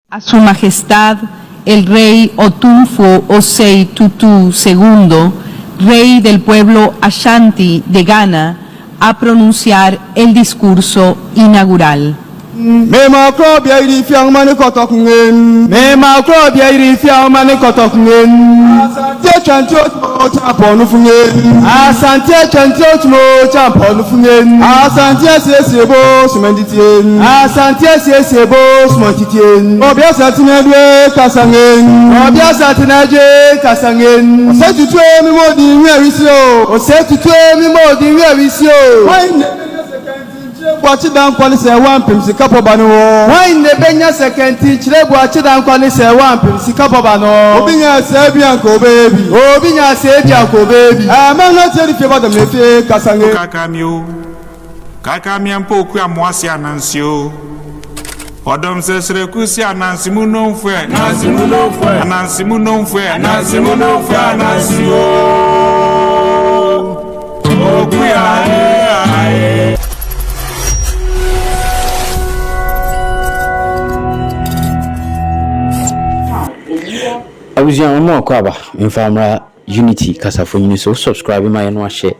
A Su Majestad el Rey Otumfour Osei Tutu II, Rey del pueblo Ashanti de Ghana, a pronunciar el discurso inaugural. Mema krobia iri fiang mani kotok ngen. Mema krobia iri fiang mani kotok ngen. Asante chanti otmo champonu fungen. Asante chanti otmo champonu fungen. Asante sesebo simenditien. Asante sesebo simenditien. Obia satinedwe kasangen. Obia satinedwe kasangen. Osetutwe mi modi nwerisio. Osetutwe mi modi nwerisio. Watch down quality one pim si kapo bano. Why in the benya second teach le watch down quality one pim si kapo bano. Obinya sebian ko baby. Obinya sebian ko baby. I'm not telling you about the mefe kasange. Kakamio. Kakamia mpoku amwasi anansio. Odom sesre kusi anansimu no mfwe. Anansimu no mfwe. Anansimu no mfwe. Anansimu no mfwe anansio. Okuya ae. Abuja mo kwaba infamra unity kasafo nyini so subscribe my no share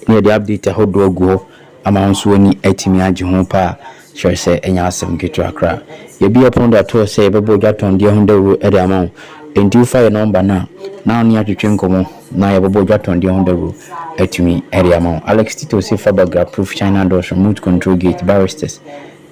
ne the update ahodo agu ama nso ani atimi age ho pa sure say enya asem gitu akra ye bi upon that to say bebo dwaton de ho dawo e de ama enti fa number na oni atwetwe nkomo na ye bebo dwaton de ho dawo atimi e de ama Alex Tito say fabaga proof China doors remote control gate barristers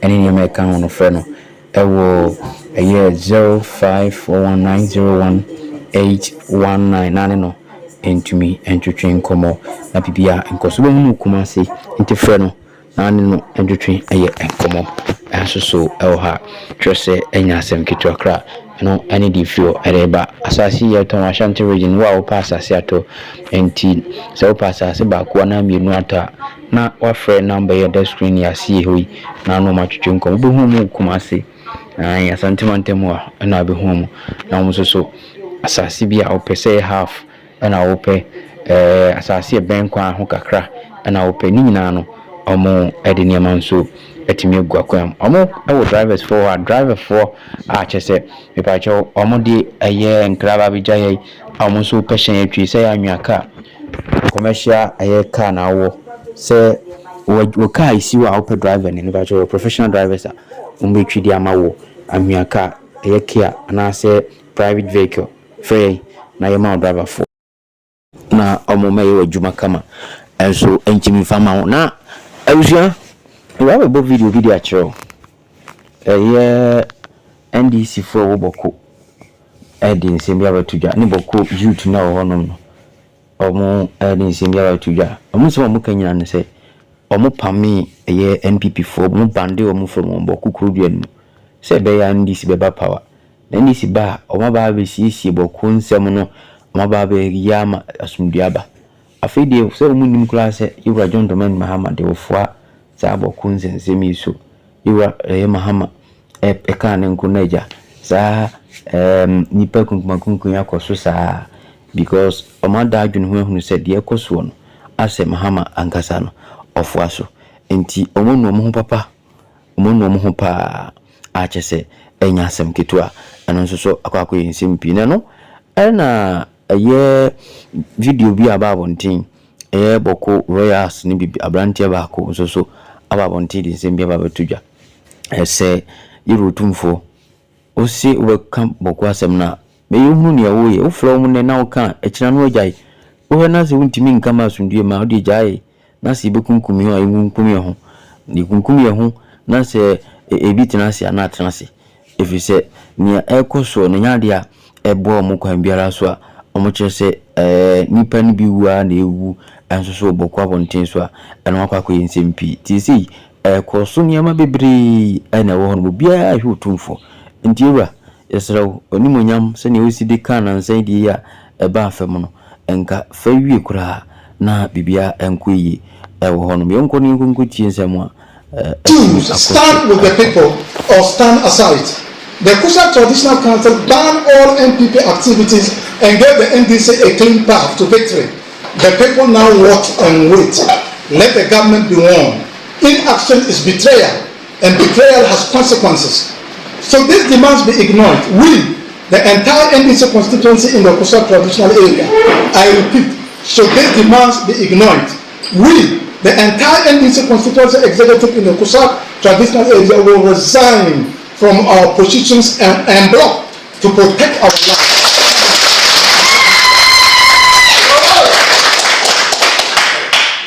eni ne me kan no frɛ no ewo a year 0541901819 nane no entumi entwetwe nkomo na bibia nkoso be hunu kuma se enti frɛ no nane no entwetwe aye nkomo asoso elha twese enya asem kitu akra no any di fio ereba asasi ye ton Ashanti region wa o pass asiato enti se o pass ase Bawku na mienu ata na wa frɛ number ye the screen ya see hoyi na no matwetwe nkomo be hunu kuma se ya santimantemu na be home na mo so asase bia opese half na ope asase ben kwa ho kakra na ope ni nyina no omo ede niam nso etimi aguakwam omo ewo drivers for driver for a chese me pa cho omo di eye nkraba bija ye omo so passion atwi se ya nwaka commercial eye car na wo se wo car isi wa ope driver ni pa cho professional drivers a umbetwi di amawo anwaka eye kia na se private vehicle free na yema driver for na omume ye wadwuma kama enso enchimi fama na awusia we bo video achiro eye NDC for wo Bawku edin sembia batudwa ni Bawku youth na wo honom no omo edin sembia batudwa omo so omo kanyina ne se omo pami eye NPP for omo bande omo from Bawku kurudua ni se be ya NDC beba power na NDC ba omo ba be siesie Bawku nsem no omo ba be yama asumduaba afede se omo nim kula se Iwa John Domain Mahama de ofua za Bawku nsem iso Iwa Mahama eka ne nkunaja za nipa kunkumakun yakoso sa because omo da adwun ho ehunu se de ekoso no ase Mahama ankasa no ofua so enti omo no omo ho papa omo no omo ho pa a chese enya asem ketua eno nso so akwa nsem pi ne no na ye video bi ababontin Bawku royals ni bibi abrantie Bawku nso so ababontin di nsem bi ababetudwa ese Otumfour osi welcome Bawku asem na me yuhunu ne yawo ye ofro mu ne na oka ekira no agyae wo na se wuntimi nkama asundue ma odi gyae na se bekunkumi ho ayunkumi ho ni kunkumi ho na se ebi tenase ana tenase efise ni ekoso ne nyadia ebo mu kwan biara so a omo kyerese nipa ni biwua na ewu enso so Bawku abonten so a eno akwa nsempi tisi ekoso niama bebre ena wo hono bia ahwe Otumfour ntiwa yesrawo onimonyam se ne osidi kana nsan di ya eba afem no enka fa wie kura na bibia enkoyi ewo hono yonko ni nkunkuti nsem a stand with the people or stand aside. The Kusa Traditional Council banned all NPP activities and gave the NDC a clean path to victory. The people now watch and wait. Let the government be warned. Inaction is betrayal, and betrayal has consequences. So these demands be ignored. We, the entire NDC constituency in the Kusa traditional area, I repeat, should these demands be ignored, we, the entire NDC constituency executive in the Kusa traditional area, will resign from our positions and block to protect our land.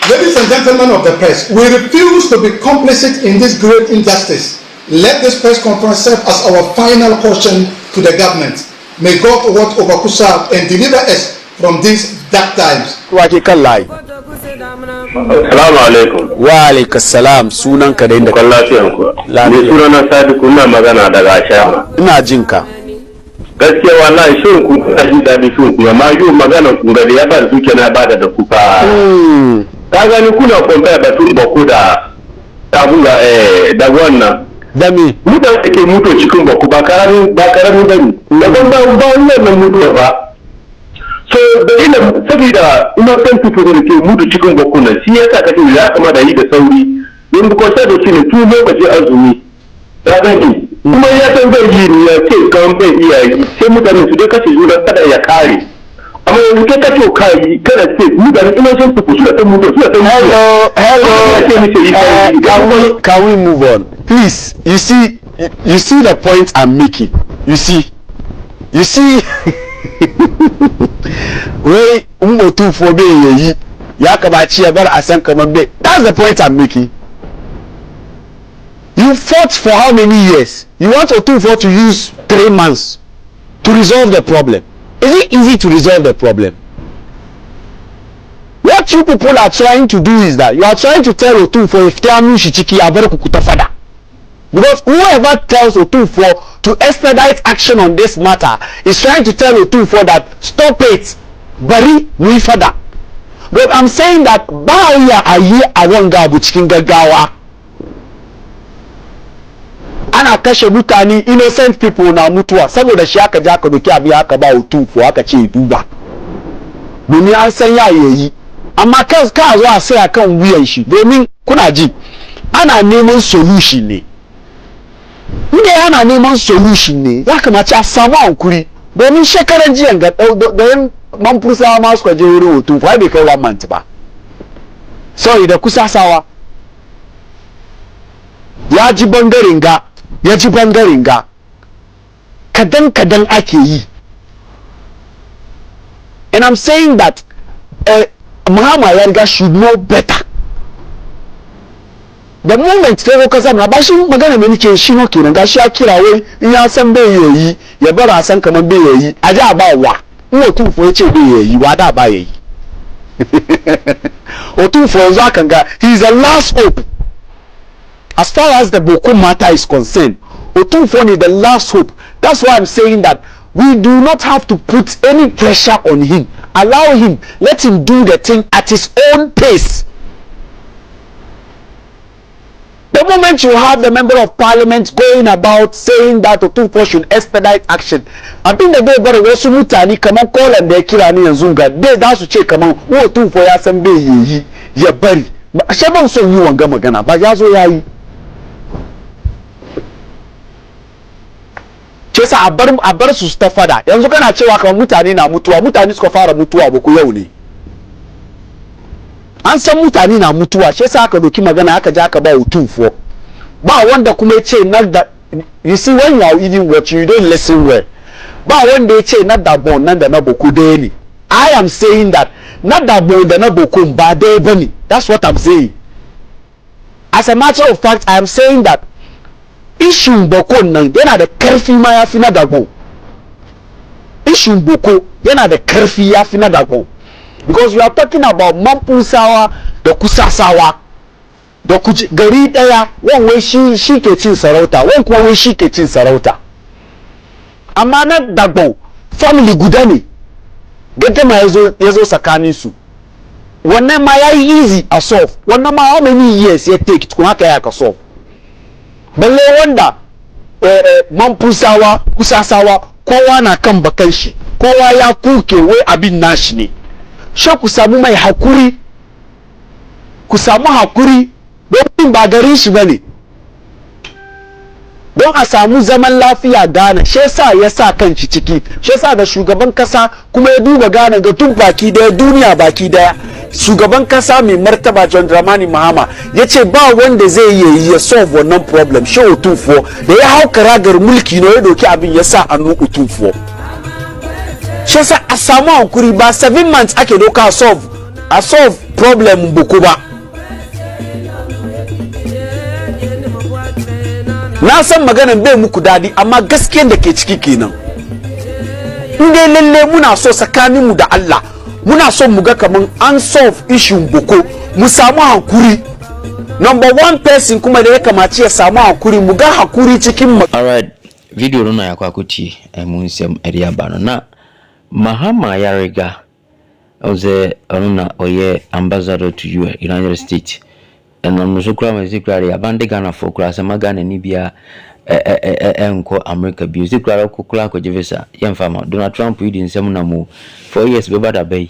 Ladies and gentlemen of the press, we refuse to be complicit in this great injustice. Let this press conference serve as our final caution to the government. May God watch over Kusa and deliver us from these dark times. Assalamu alaikum. Wa alaikum salam. Sunan ka da inda ka lafiyan ku. Ni sunana Sadiku, ina magana daga Shama. Ina jin ka. Gaskiya wallahi shirin ku ina jin dadi shirin ku, amma yau magana ku ga ya ba duke na bada da ku fa. Ka gani kuna compare batun Bawku da abuga da wannan. Da me? Mutane ke mutu cikin Bawku ba karamin bane. Da ban ba wannan mutu ba. So da ina saboda innocent people da ke mutu cikin Bawku nan shi yasa kace ya kama da yi da sauri don ko sai da shi ne tun lokaci azumi ya gani kuma ya san zai yi ne ya ce kan bai iya yi sai mutane su dai kace juna kada ya kare amma yanzu kai kace kai kada ce mutane innocent people su da san mutu su da san hello can we move on please? You see the point I'm making. You see wai Otumfour bai yayi ya kabaci ya bar a san kaman bai. That's the point I'm making. You fought for how many years? You want Otumfour to use 3 months to resolve the problem. Is it easy to resolve the problem? What you people are trying to do is that you are trying to tell Otumfour if Tiamu Shichiki Abere Kukutafada. Because whoever tells Otumfour to expedite action on this matter is trying to tell Otumfour that stop it, bari we further. But I'm saying that Baya aye awanga bu cikin gaggawa. Ana kashe mutane innocent people na mutuwa saboda shi aka ja ka doki abi aka ba Otumfour aka ce duba. Domin an san ya yayi. Amma ka zo a sai akan wuyan shi domin kuna ji ana neman solution ne. Inda ana neman solution ne ya kamata a samu hankuri domin shekaran jiyan ga da manfusawa ma suka je wurin Otumfour bai kai 1 month ba. Sorry da kusasawa ya ji bangaren ga kadan ake yi. And I'm saying that Muhammad Yarga should know better. The moment ta zo kasa na ba shi magana mai nake shi no kenan gashi ya kira wai in ya san bai yayi ya bar a san kaman bai yayi a da ba wa in Otumfour ya ce bai yayi wa da ba yayi. Otumfour yanzu akan ga he is the last hope as far as the Bawku matter is concerned. Otumfour is the last hope. That's why I'm saying that we do not have to put any pressure on him. Allow him, let him do the thing at his own pace. The moment you have the member of parliament going about saying that Otumfour should expedite action, abin da bai bar wasu mutane kamar kolan da ya kira ni yanzu ga dai za su ce kamar Otumfour ya san bai yi ya bari. Ashe ban son yi wanga magana ba ya zo ya yi. Ce sa a bar su ta fada yanzu kana cewa kamar mutane na mutuwa, mutane suka fara mutuwa ba ku yau ne. An san mutane na mutuwa shi yasa aka doki magana aka ja aka ba Otumfour ba wanda kuma yace na da. You see, when you are eating what you don't listen well. Ba wanda yace na da bon nan da na Bawku dai ne. I am saying that na da bon da na Bawku ba dai bane. That's what I'm saying. As a matter of fact, I am saying that issue Bawku nan yana da karfi ma yafi na da bon. Issue Bawku yana da karfi yafi na da bon. Because we are talking about Mampusawa da Kusasawa da gari daya wan wai shi ke cin sarauta wan kuma wai shi ke cin sarauta. Amma na Dagbo family guda ne gaddama yazo tsakanin su. Wannan ma yayi easy a solve. Wannan ma how many years ya take tukun haka ya ka solve. Balle wanda Mampusawa Kusasawa kowa na kan bakan shi, kowa ya kuke wai abin nashi ne. Sha ku samu mai hakuri, ku samu hakuri domin ba garin shi bane. don a samu zaman lafiya Ghana shi yasa ya sa kan shi ciki shi yasa ga shugaban kasa kuma ya duba Ghana ga tun baki daya duniya baki daya shugaban kasa mai martaba John Dramani Mahama ya ce ba wanda zai yi ya solve wannan problem shi Otumfour da ya hau karagar mulki ne ya doki abin ya sa annu Otumfour shi yasa a samu hankuri ba 7 months ake doka a solve problem buku ba. Na san maganan bai muku dadi amma gaskiyar da ke ciki kenan. Inde lalle muna so tsakanin mu da Allah muna so mu ga kaman an solve issue boko mu samu hankuri. Number 1 person kuma da ya kamace ya samu hankuri mu ga hakuri cikin alright video no na yakwa kuti mun sem area bano na Mahama ya riga oze onuna oye ambassador to United States. And I'm so glad I abandoned Ghana for class and Magana Nibia enko America music kukula ko jevesa yemfama Donald Trump in seminamu 4 years beba da bay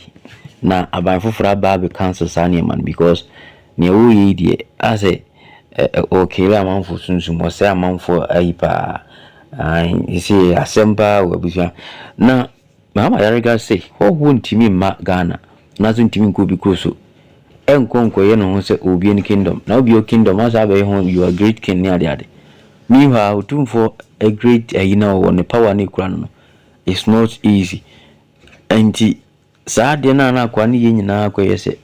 na abanfo fra ba be cancel sani man because ne wo yi die ase okay la manfo sunsun mo say manfo ayipa isi asemba wabusha na mama yariga say ho ntimi ma Ghana na so ntimi ko bi kroso enkonko ye no se obi ni kingdom na obi o kingdom as abe ho you are great king ni ade meanwhile Otumfour a great on power ni kura no it's not easy anti saa de na kwa ni ye nyina kwa yese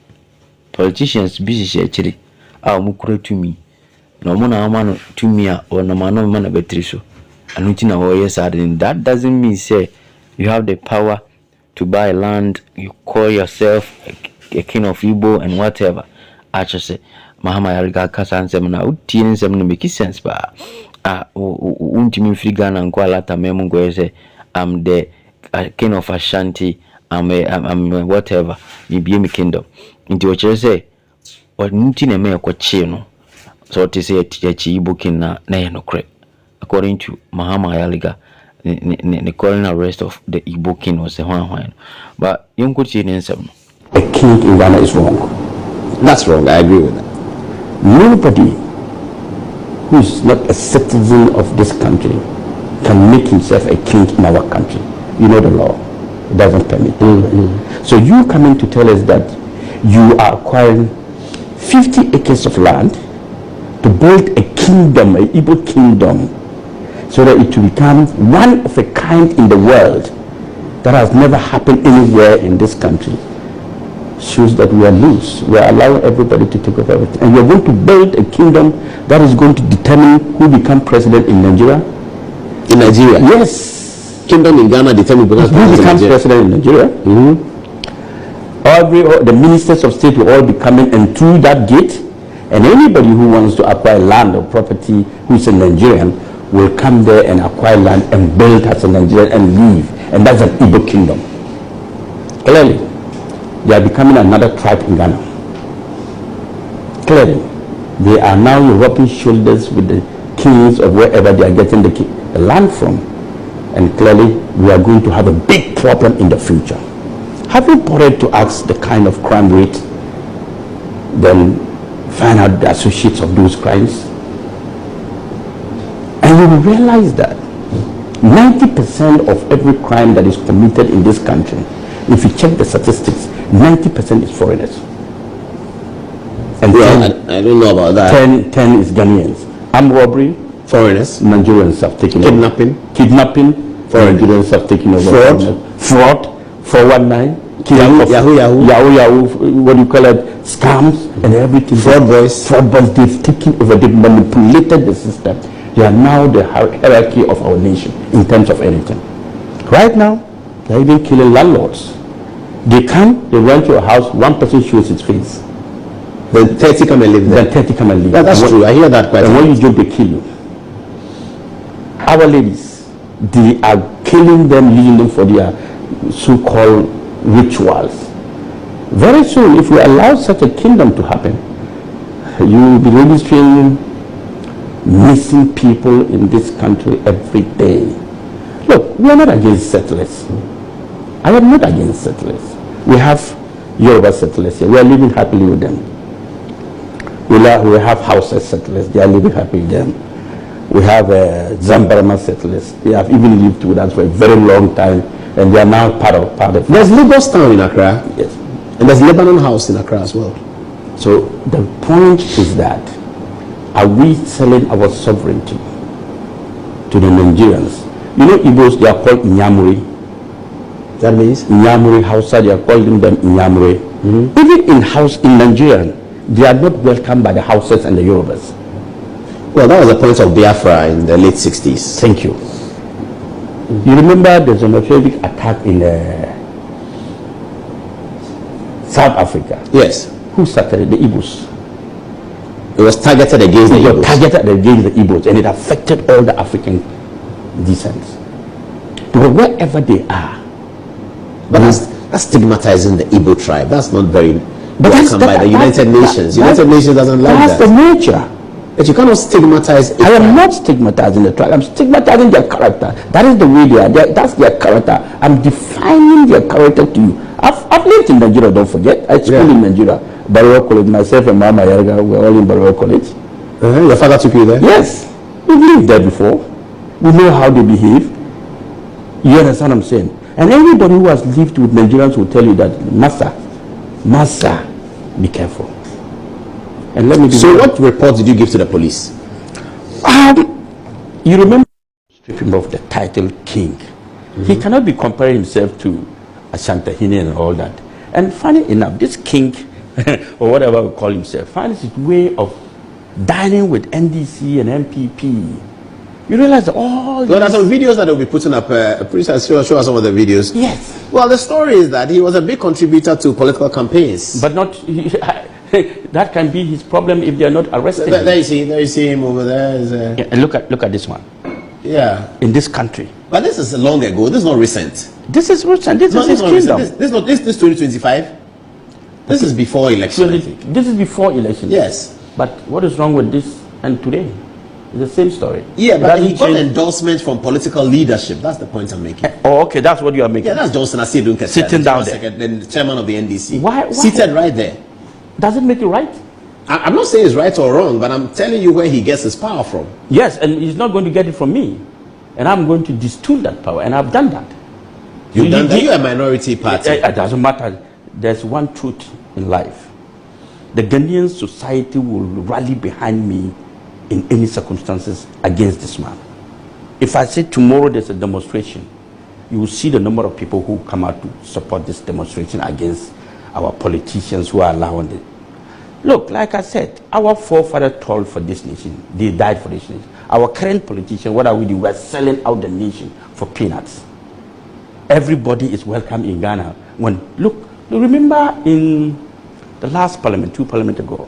politicians busy she chiri a mu kura tumi na mo na ama no tumi a ona ma no ma na betri so anu ti na ho yes that doesn't mean say you have the power to buy land, you call yourself a king of Igbo and whatever. Actually, say Mahama yariga kasa nsem na uti nsem no make sense ba. Untimi free Ghana nko alata memo ngo say I'm the king of Ashanti, I'm whatever. Me be me kingdom. Nti oche say what nti na me kwa chi no. So to say chi Igbo king na ye no kre. According to Mahama yariga the calling arrest of the Igbo king was the one. But you could see in some. A king in Ghana is wrong. That's wrong. I agree with that. Nobody who is not a citizen of this country can make himself a king in our country. You know the law. It doesn't permit. So you coming to tell us that you are acquiring 50 acres of land to build a kingdom, an Igbo kingdom, so that it will become one of a kind in the world that has never happened anywhere in this country, shows that we are loose. We are allowing everybody to take over everything. And we are going to build a kingdom that is going to determine who becomes president in Nigeria. In Nigeria? Yes. Kingdom in Ghana determines who becomes president in Nigeria. The ministers of state will all be coming and through that gate, and anybody who wants to acquire land or property who is a Nigerian will come there and acquire land and build as a Nigerian and live. And that's an Igbo kingdom. Clearly, they are becoming another tribe in Ghana. Clearly, they are now rubbing shoulders with the kings of wherever they are getting the land from. And clearly, we are going to have a big problem in the future. Have you bothered to ask the kind of crime rate, then find out the associates of those crimes? And you will realize that 90% of every crime that is committed in this country, if you check the statistics, 90% is foreigners. And I don't know about that. 10 is Ghanaians. Armed robbery, Foreigners. Nigerians have taken Kidnapping. over. Kidnapping, Nigerians have taken over. Fraud, 419. Yahoo, what do you call it? Scams and everything. Fraud boys, they've taken over, they've manipulated the system. They are now the hierarchy of our nation in terms of anything. Right now, they're even killing landlords. They come, they rent your house, one person shows his face. Then 30 come and live there. Then 30 come and live. That's true. I hear that quite a lot. And when you joke, they kill you. Our ladies, they are killing them, using them for their so-called rituals. Very soon, if we allow such a kingdom to happen, you will be registering missing people in this country every day. Look, we are not against settlers. I am not against settlers. We have Yoruba settlers here. We are living happily with them. We have Hausa settlers. They are living happily with them. We have Zambarama settlers. They have even lived with us for a very long time, and they are now part of. There's Lagos Town in Accra. Yes. And there's Lebanon House in Accra as well. So the point is that, are we selling our sovereignty to the Nigerians? You know, Igbos, they are called Nyamuri. That means? Nyamuri Hausa, they are calling them Nyamuri. Even in Nigeria, they are not welcomed by the Hausas and the Yorubas. Well, that was the point of Biafra in the late 60s. Thank you. You remember the xenophobic attack in South Africa? Yes. Who started it? The Igbos. It was targeted against the Igbos. Targeted against the Igbos, and it affected all the African descents. Because wherever they are. But that's stigmatizing the Igbo tribe. That's not very welcome by the United Nations. United Nations doesn't like that. That's the nature. But you cannot stigmatize a I am tribe. not stigmatizing the tribe. I'm stigmatizing their character. That is the way they are. That's their character. I'm defining their character to you. I've lived in Nigeria, don't forget. I schooled in Nigeria. Barrow College. Myself and Mama Yarga were all in Barrow College. Your father took you there? Yes. We've lived there before. We know how they behave. You understand what I'm saying? And everybody who has lived with Nigerians will tell you that, Massa, be careful. And let me So what report did you give to the police? You remember strip him of the title king. He cannot be comparing himself to Ashantahine and all that. And funny enough, this king, or whatever we call himself, finds his way of dining with NDC and MPP. You realize that all Well, there's some videos that they'll be putting up. Please show us some of the videos. Yes. Well, the story is that he was a big contributor to political campaigns. But not, that can be his problem if they are not arrested. There you see him over there. Yeah, and look at this one. Yeah. In this country. But this is long ago. This is not recent. This is recent. This is his kingdom. This is 2025. This is before election. This is before election. Yes. But what is wrong with this and today? It's the same story. Yeah, but he got endorsement from political leadership. That's the point I'm making. Oh, okay, that's what you are making. Yeah, that's Johnson Asiedu sitting down there. The chairman of the NDC. Why? Seated right there. Does it make it right? I'm not saying it's right or wrong, but I'm telling you where he gets his power from. Yes, and he's not going to get it from me. And I'm going to distill that power, and I've done that. You've done that? You're a minority party. It doesn't matter. There's one truth in life. The Ghanaian society will rally behind me in any circumstances against this man. If I say tomorrow there's a demonstration, you will see the number of people who come out to support this demonstration against our politicians who are allowing it. Look, like I said, our forefathers toiled for this nation. They died for this nation. Our current politicians, what are we doing? We're selling out the nation for peanuts. Everybody is welcome in Ghana. Look, remember in the last parliament, 2 parliaments ago,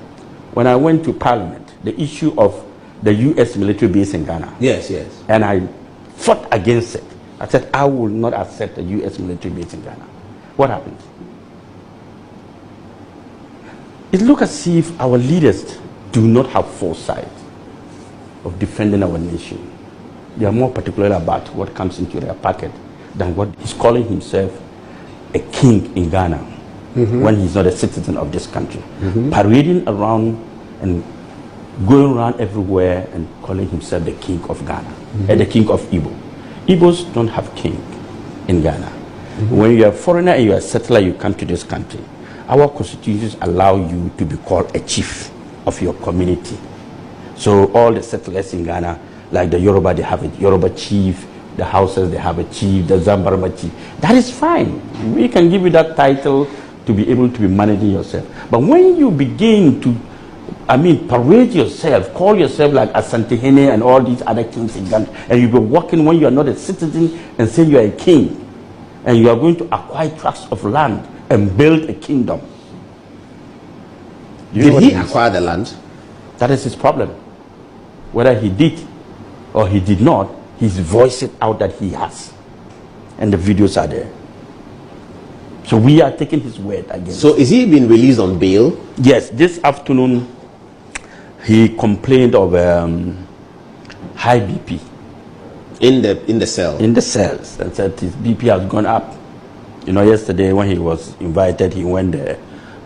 when I went to parliament, the issue of the U.S. military base in Ghana. Yes, yes. And I fought against it. I said, I will not accept the U.S. military base in Ghana. What happened? It looks as if our leaders do not have foresight of defending our nation. They are more particular about what comes into their pocket than what he's calling himself a king in Ghana when he's not a citizen of this country. Parading around and going around everywhere and calling himself the king of Ghana, and the king of Igbo. Igbos don't have king in Ghana. When you're a foreigner and you're a settler, you come to this country. Our constitutions allow you to be called a chief of your community. So all the settlers in Ghana, like the Yoruba, they have a Yoruba chief, the Hausas, they have a chief, the Zambarama chief. That is fine. We can give you that title to be able to be managing yourself. But when you begin to, parade yourself, call yourself like Asantehene and all these other kings in Ghana, and you'll be walking when you are not a citizen and say you are a king, and you are going to acquire tracts of land and build a kingdom. Did he acquire the land? That is his problem. Whether he did or he did not, he's voiced it out that he has. And the videos are there. So we are taking his word against. So is he being released on bail? Yes, this afternoon he complained of high BP. In the cell? In the cells. And said his BP has gone up. You know, yesterday when he was invited, he went there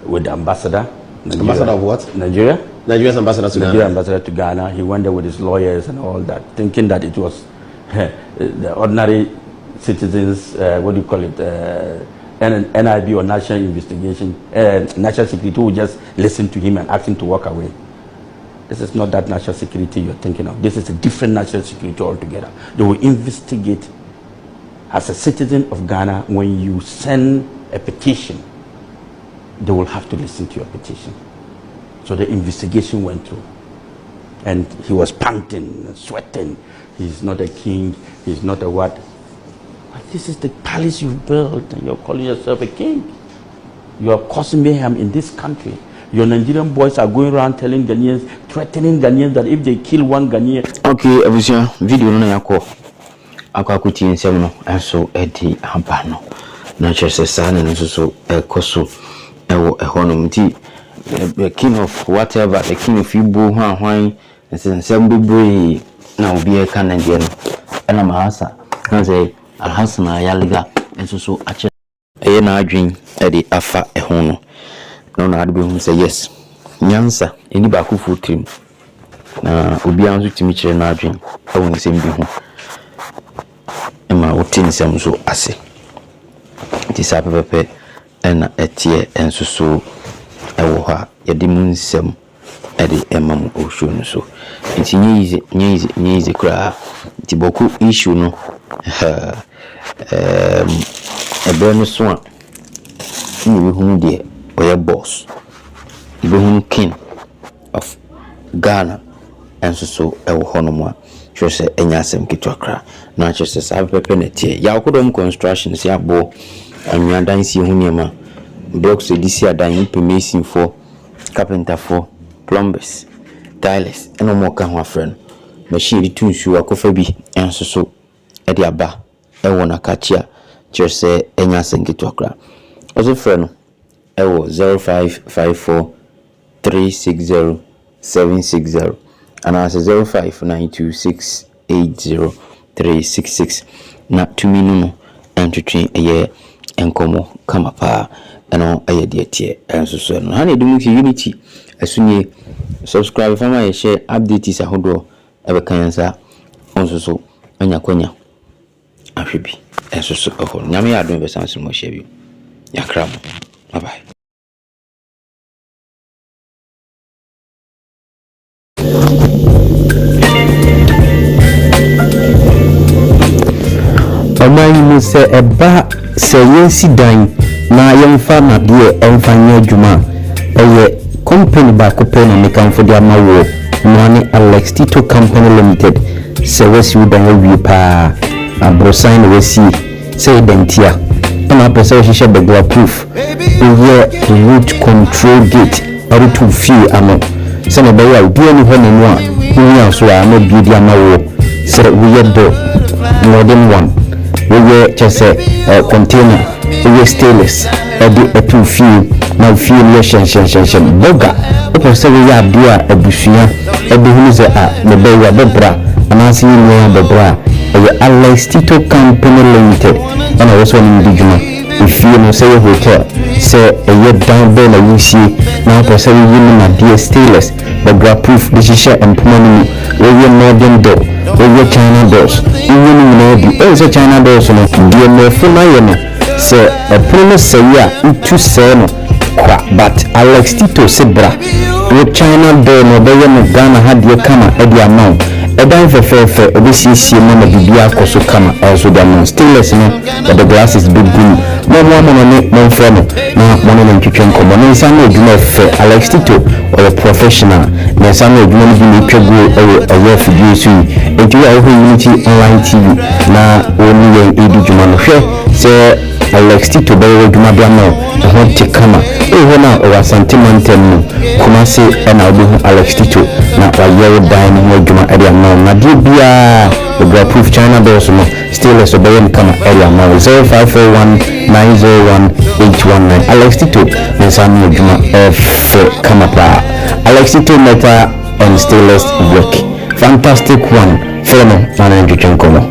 with the ambassador. Nigeria. Ambassador of what? Nigeria. Nigeria's ambassador to Ghana. Nigerian ambassador to Ghana. He went there with his lawyers and all that, thinking that it was the ordinary citizens, what do you call it, NIB or National Investigation, National Security, who just listen to him and ask him to walk away. This is not that national security you're thinking of. This is a different national security altogether. They will investigate. As a citizen of Ghana, when you send a petition, they will have to listen to your petition. So the investigation went through. And he was panting and sweating. He's not a king. He's not a what? But this is the palace you've built, and you're calling yourself a king. You are causing mayhem in this country. Your Nigerian boys are going around telling Ghanaians, threatening Ghanaians that if they kill one Ghanaian. Okay, everyone, video no yako. Akwa kuti nsem no enso edi amba no. Na chese sa na nso so ekoso ewo ehonom ti king of whatever, the king of Igbo hwan nsem bebre na obi e kan ndie no. Ena mahasa na say alhasan ayaliga enso so ache eye na adwen edi afa eho no. No na ade be say yes. Nyansa eni ba ku futrim. Na obi anzo timi kire na adwen ewo nsem bi ho. Ma utin sem so ase ti sa pepe na etie enso so ewo ha yedi mun sem edi emam osho no so nti nyize kra ti boku issue no ebe no so a ni hu de oye boss ibe hu king of Ghana enso so ewo hono mo a chose enyasem kitwakra na chose sa pepe na tie ya okodom construction si abo anwadan si hu niema blocks edisi adan implementation for carpenter for plumbers tilers eno mo ka ho afren machine di tunsu akofa bi enso so e di aba e wona kachia chose enyasem kitwakra ozo freno e wo 0554 360 760 and as 0592680366 na tumi no entwetwe eye enkomo kama pa eno eye de tie enso so no ha na edum ki unity asunye subscribe fama ye share updates ahodo ebe kansa onso so anya kwanya ahwebi enso so oho nyame ya adom be sanso mo share bi yakram bye bye. Omanyi muse eba se yensi dan na yemfa na de emfa nya adwuma eye company ba ko pe na mekanfo de amawo no ne Alex Tito Company Limited se wasi udan wi pa abrosan na wasi se identia na pesa hihye begla proof eye root control gate or to fee amo se na be ya bi ani ho nenu a nya so a na bi di amawo se we do more than one we chese container we stainless a two few na few le shen boga o se we ya bia abusuya e be hu ze a me be ya bebra anasi ni ya bebra e Alex Tito Company Limited and also in Dijuma if you know say hotel say a down there na yusi na o se we na dia stainless bebra proof the shisha employment we modern door we China doors even no be also China doors no the no phone na no say a promise say ya itu say no kwa but Alex Tito sebra we China door no be no Ghana had ye kama e dia now e dan fefe obisisi no na bibia akoso kama also the non stainless no but the glass is big good no no friend na mo no ntwetwe nkomo no nsa na eduma fe Alex Tito or a professional na nsa na eduma no bi ni twego oye fidie su enti we Unity Online TV na oni ye eduma no hwe se Alex Tito be we eduma bia no ho te kama ho na o asante mountain no kuma se na obi hu Alex Tito na wa ye dan no eduma area no na di bia the proof China doors no stainless obey kama area no 0541901819 Alex Tito na sanu eduma kama pa Alex Tito metal and stainless work fantastic one feno na njuchenkomo